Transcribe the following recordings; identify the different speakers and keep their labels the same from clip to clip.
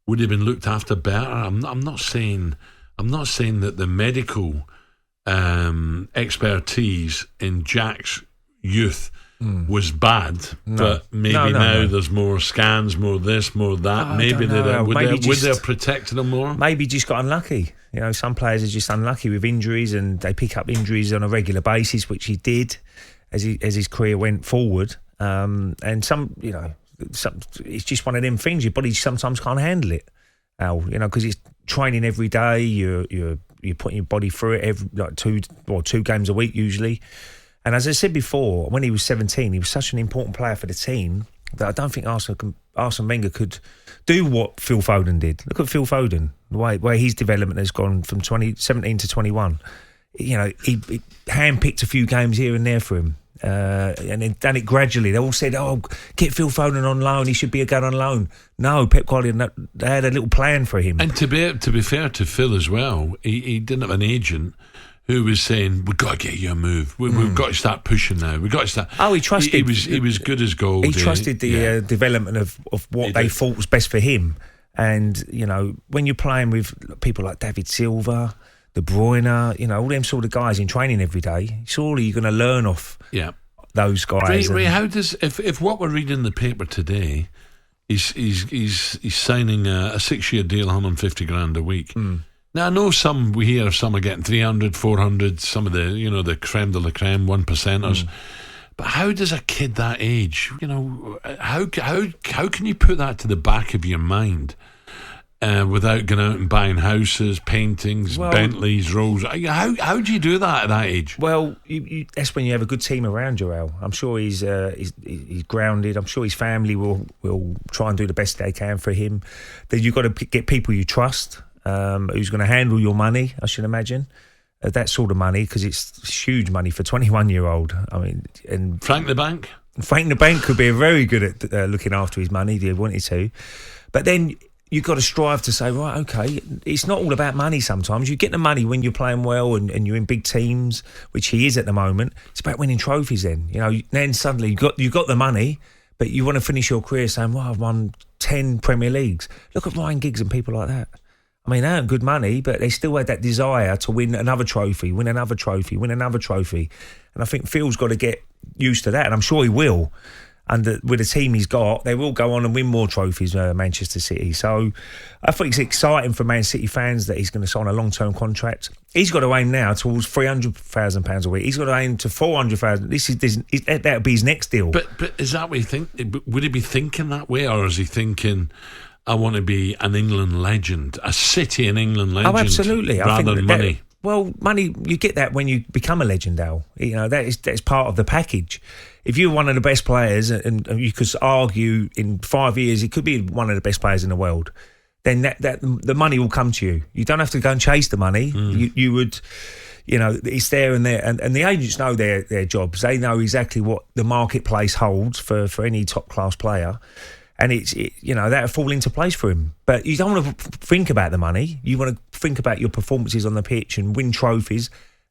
Speaker 1: would have been looked after better. I'm not saying that the medical expertise in Jack's youth was bad, but maybe now there's more scans, more this, more that. Maybe would they have protected him more?
Speaker 2: Maybe just got unlucky. You know, some players are just unlucky with injuries, and they pick up injuries on a regular basis, which he did as his career went forward. And some, you know, it's just one of them things. Your body sometimes can't handle it, Al. You know, because it's training every day. You're putting your body through it two games a week usually. And as I said before, when he was 17, he was such an important player for the team that I don't think Arsene Wenger could do what Phil Foden did. Look at Phil Foden, the way his development has gone from 17 to 21. You know, he handpicked a few games here and there for him. And then done it gradually. They all said, "Oh, get Phil Foden on loan. He should be a guy on loan." No, Pep Guardiola, they had a little plan for him.
Speaker 1: And to be fair to Phil as well, he didn't have an agent who was saying, "We've got to get you a move. We've got to start pushing now. We've got to start."
Speaker 2: Oh, he trusted.
Speaker 1: He was good as gold.
Speaker 2: He trusted the development of what they thought was best for him. And you know, when you're playing with people like David Silva, De Bruyne, you know, all them sort of guys in training every day, surely you're going to learn off those guys.
Speaker 1: Ray, how does if what we're reading in the paper today, he's signing a 6-year deal, 150 grand a week. Now I know we hear some are getting 300, 400, some of the creme de la creme 1%ers. But how does a kid that age, you know, how can you put that to the back of your mind? Without going out and buying houses, paintings, Bentleys, Rolls. How do you do that at that age?
Speaker 2: Well, that's when you have a good team around you, Al. I'm sure he's grounded. I'm sure his family will try and do the best they can for him. Then you've got to get people you trust, who's going to handle your money, I should imagine. That sort of money, because it's huge money for a 21-year-old. I mean, and
Speaker 1: Frank the Bank?
Speaker 2: Frank the Bank could be very good at looking after his money if he wanted to. But then you've got to strive to say, right, okay, it's not all about money sometimes. You get the money when you're playing well and you're in big teams, which he is at the moment. It's about winning trophies then. You know, then suddenly you got the money, but you want to finish your career saying, well, I've won 10 Premier Leagues. Look at Ryan Giggs and people like that. I mean, they earn good money, but they still had that desire to win another trophy, win another trophy. And I think Phil's got to get used to that, and I'm sure he will. And with the team he's got, they will go on and win more trophies, Manchester City. So I think it's exciting for Man City fans that he's going to sign a long-term contract. He's got to aim now towards £300,000 a week. He's got to aim to £400,000. That'll be his next deal.
Speaker 1: But is that what you think? Would he be thinking that way, or is he thinking, I want to be an England legend, a City and England legend?
Speaker 2: Oh, absolutely.
Speaker 1: Rather than money.
Speaker 2: Well, money, you get that when you become a legend, Al. You know, that's part of the package. If you're one of the best players, and you could argue in 5 years it could be one of the best players in the world, then that the money will come to you. You don't have to go and chase the money. You would, you know, it's there and there. And the agents know their jobs. They know exactly what the marketplace holds for any top-class player. And that'll fall into place for him. But you don't want to think about the money. You want to think about your performances on the pitch and win trophies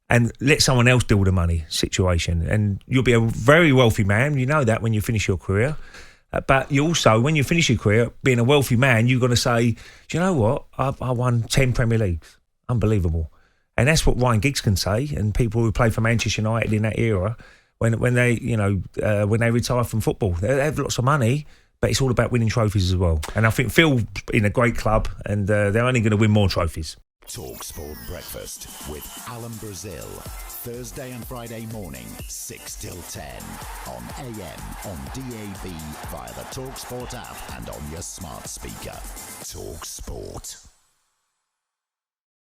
Speaker 2: and let someone else deal with the money situation. And you'll be a very wealthy man. You know that when you finish your career. But you also, when you finish your career, being a wealthy man, you've got to say, do you know what? I won 10 Premier Leagues. Unbelievable. And that's what Ryan Giggs can say. And people who played for Manchester United in that era, when they retire from football, they have lots of money. But it's all about winning trophies as well. And I think Phil in a great club, and they're only going to win more trophies.
Speaker 3: talkSPORT Breakfast with Alan Brazil. Thursday and Friday morning, 6 till 10. On AM, on DAB, via the talkSPORT app and on your smart speaker. talkSPORT.